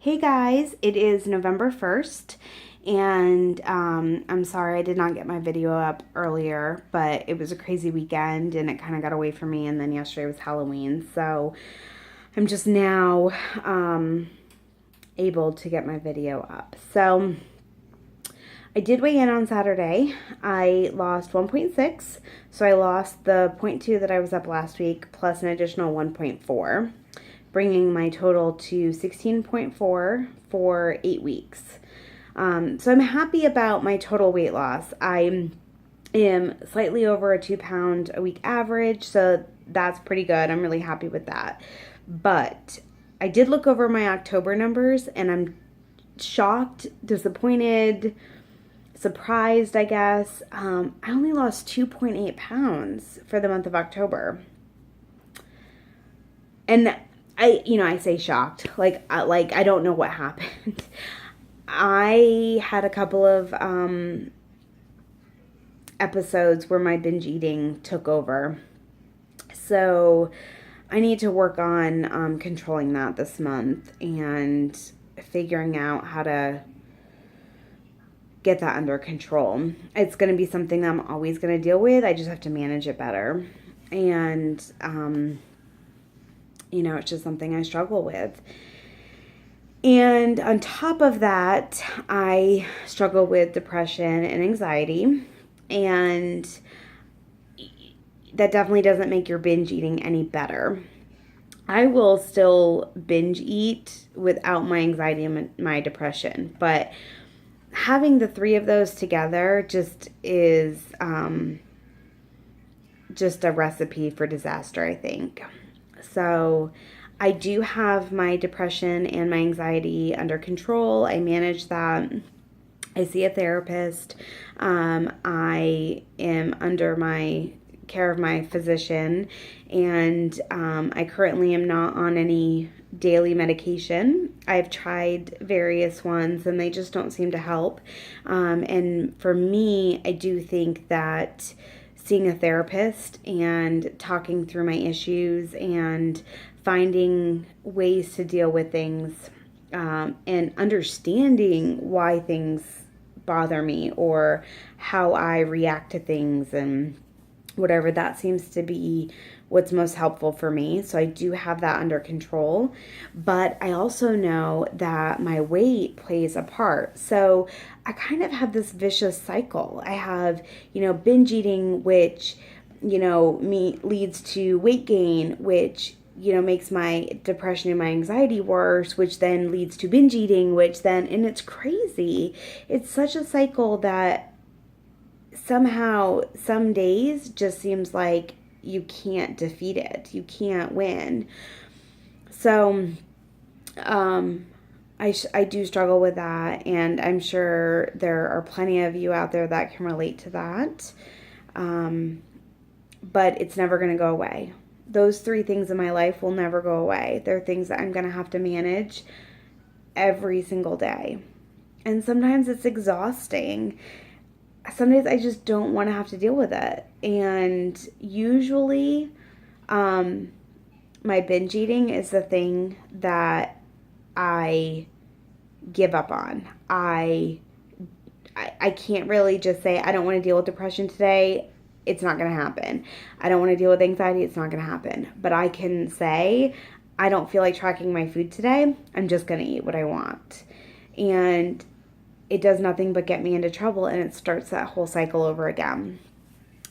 Hey guys, it is November 1st, and I'm sorry I did not get my video up earlier, but it was a crazy weekend and it kind of got away from me, and then yesterday was Halloween, so I'm just now able to get my video up. So I did weigh in on Saturday. I lost 1.6, so I lost the zero point 0.2 that I was up last week plus an additional 1.4, bringing my total to 16.4 for 8 weeks. So I'm happy about my total weight loss. I am slightly over a 2 pound a week average, so that's pretty good. I'm really happy with that. But I did look over my October numbers and I'm shocked, disappointed, surprised, I guess. I only lost 2.8 pounds for the month of October. And I say shocked, like I don't know what happened. I had a couple of episodes where my binge eating took over. So I need to work on controlling that this month and figuring out how to get that under control. It's going to be something I'm always going to deal with. I just have to manage it better. And, it's just something I struggle with. And on top of that, I struggle with depression and anxiety. And that definitely doesn't make your binge eating any better. I will still binge eat without my anxiety and my depression, but having the three of those together just is just a recipe for disaster, I think. So I do have my depression and my anxiety under control. I manage that. I see a therapist. I am under my care of my physician, and I currently am not on any daily medication. I've tried various ones and they just don't seem to help. And for me, I do think that seeing a therapist and talking through my issues and finding ways to deal with things, and understanding why things bother me or how I react to things and whatever, that seems to be what's most helpful for me. So I do have that under control, but I also know that my weight plays a part. So I kind of have this vicious cycle. I have, binge eating, which, leads to weight gain, which, makes my depression and my anxiety worse, which then leads to binge eating, and it's crazy. It's such a cycle that somehow some days just seems like you can't defeat it. You can't win. So I do struggle with that, and I'm sure there are plenty of you out there that can relate to that. But it's never going to go away. Those three things in my life will never go away. They're things that I'm going to have to manage every single day. And sometimes it's exhausting. Some days I just don't want to have to deal with it. And usually, my binge eating is the thing that I give up on. I can't really just say, I don't want to deal with depression today. It's not going to happen. I don't want to deal with anxiety. It's not going to happen. But I can say, I don't feel like tracking my food today. I'm just going to eat what I want. And it does nothing but get me into trouble, and it starts that whole cycle over again.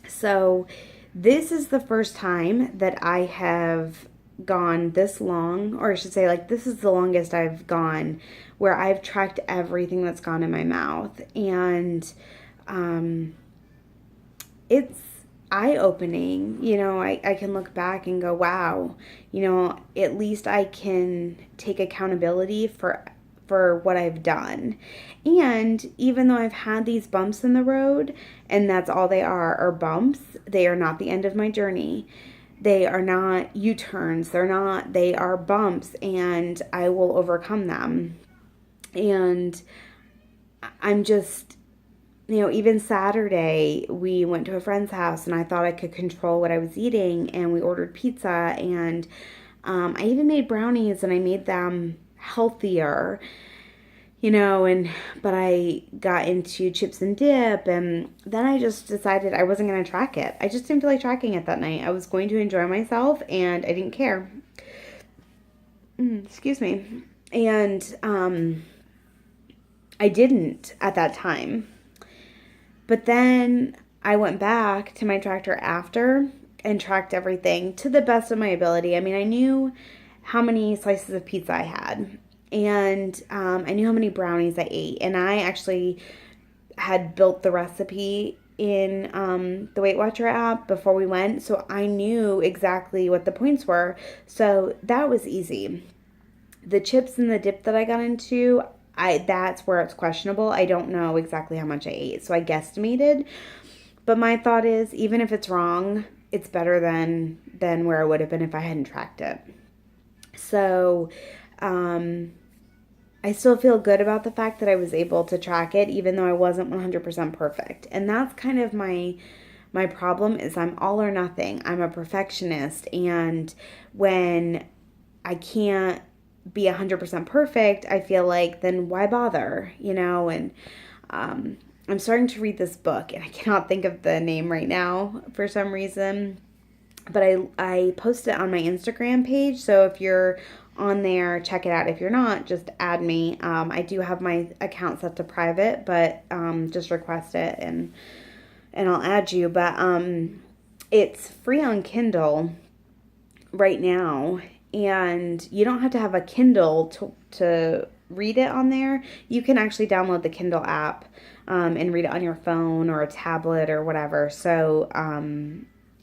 So this is the first time that I have gone this long, or I should say, this is the longest I've gone where I've tracked everything that's gone in my mouth. And it's eye-opening. I can look back and go, wow, at least I can take accountability for what I've done. And even though I've had these bumps in the road, and that's all they are bumps, they are not the end of my journey. They are not U-turns. They are bumps, and I will overcome them. And I'm just, even Saturday, we went to a friend's house and I thought I could control what I was eating, and we ordered pizza, and I even made brownies, and I made them healthier, but I got into chips and dip, and then I just decided I wasn't going to track it. I just didn't feel like tracking it that night. I was going to enjoy myself, and I didn't care. Excuse me. And I didn't at that time. But then I went back to my tracker after and tracked everything to the best of my ability. I mean, I knew how many slices of pizza I had, and I knew how many brownies I ate. And I actually had built the recipe in the Weight Watcher app before we went, so I knew exactly what the points were. So that was easy. The chips and the dip that I got into, that's where it's questionable. I don't know exactly how much I ate, so I guesstimated. But my thought is, even if it's wrong, it's better than where I would have been if I hadn't tracked it. So, I still feel good about the fact that I was able to track it, even though I wasn't 100% perfect. And that's kind of my problem, is I'm all or nothing. I'm a perfectionist, and when I can't be 100% perfect, I feel like, then why bother, and I'm starting to read this book, and I cannot think of the name right now for some reason, but I post it on my Instagram page, so if you're on there, check it out. If you're not, just add me. I do have my account set to private, but just request it, and I'll add you. But it's free on Kindle right now, and you don't have to have a Kindle to read it on there. You can actually download the Kindle app and read it on your phone or a tablet or whatever. So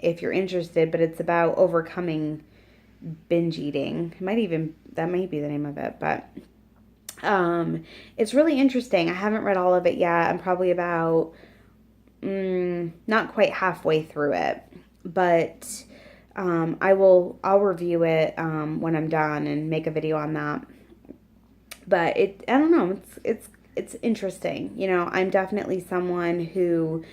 if you're interested, but it's about overcoming binge eating. That might be the name of it, but it's really interesting. I haven't read all of it yet. I'm probably about not quite halfway through it, but I'll review it when I'm done and make a video on that. But I don't know, it's interesting. I'm definitely someone who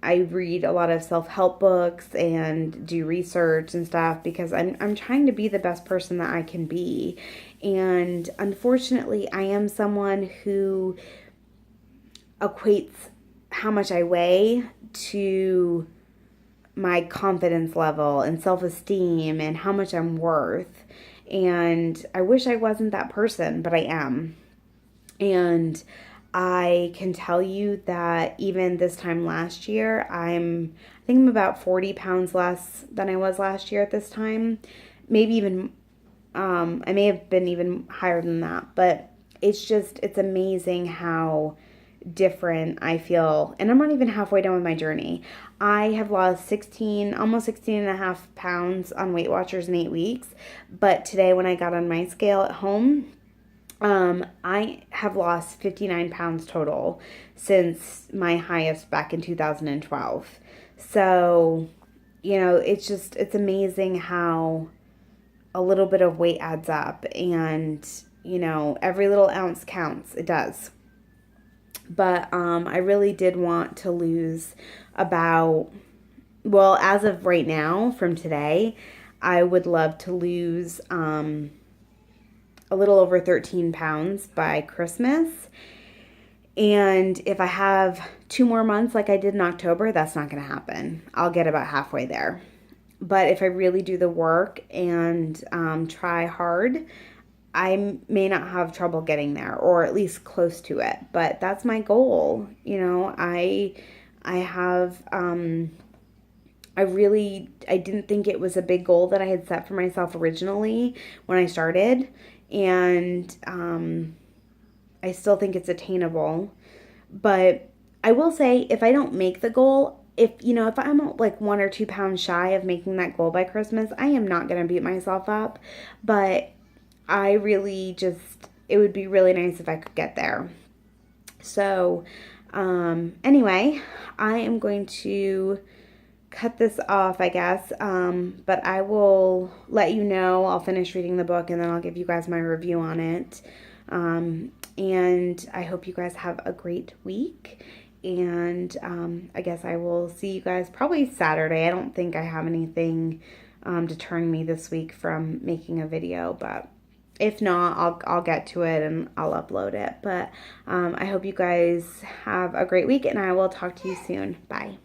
I read a lot of self-help books and do research and stuff because I'm trying to be the best person that I can be. And unfortunately, I am someone who equates how much I weigh to my confidence level and self-esteem and how much I'm worth. And I wish I wasn't that person, but I am. And I can tell you that even this time last year, I think I'm about 40 pounds less than I was last year at this time. Maybe even, I may have been even higher than that. But it's amazing how different I feel. And I'm not even halfway done with my journey. I have lost almost 16 and a half pounds on Weight Watchers in 8 weeks. But today when I got on my scale at home, I have lost 59 pounds total since my highest back in 2012. So, it's amazing how a little bit of weight adds up, and, every little ounce counts. It does. But, I really did want to lose as of right now, from today, I would love to lose, a little over 13 pounds by Christmas. And if I have 2 more months like I did in October, that's not going to happen. I'll get about halfway there. But if I really do the work and try hard, I may not have trouble getting there, or at least close to it. But that's my goal. I didn't think it was a big goal that I had set for myself originally when I started. And I still think it's attainable. But I will say, if I don't make the goal, if I'm like 1 or 2 pounds shy of making that goal by Christmas, I am not going to beat myself up. But I really it would be really nice if I could get there. So anyway, I am going to cut this off, I guess, but I will let you know. I'll finish reading the book, and then I'll give you guys my review on it, and I hope you guys have a great week, and I guess I will see you guys probably Saturday. I don't think I have anything deterring me this week from making a video, but If not, I'll get to it and I'll upload it. But I hope you guys have a great week, and I will talk to you soon. Bye.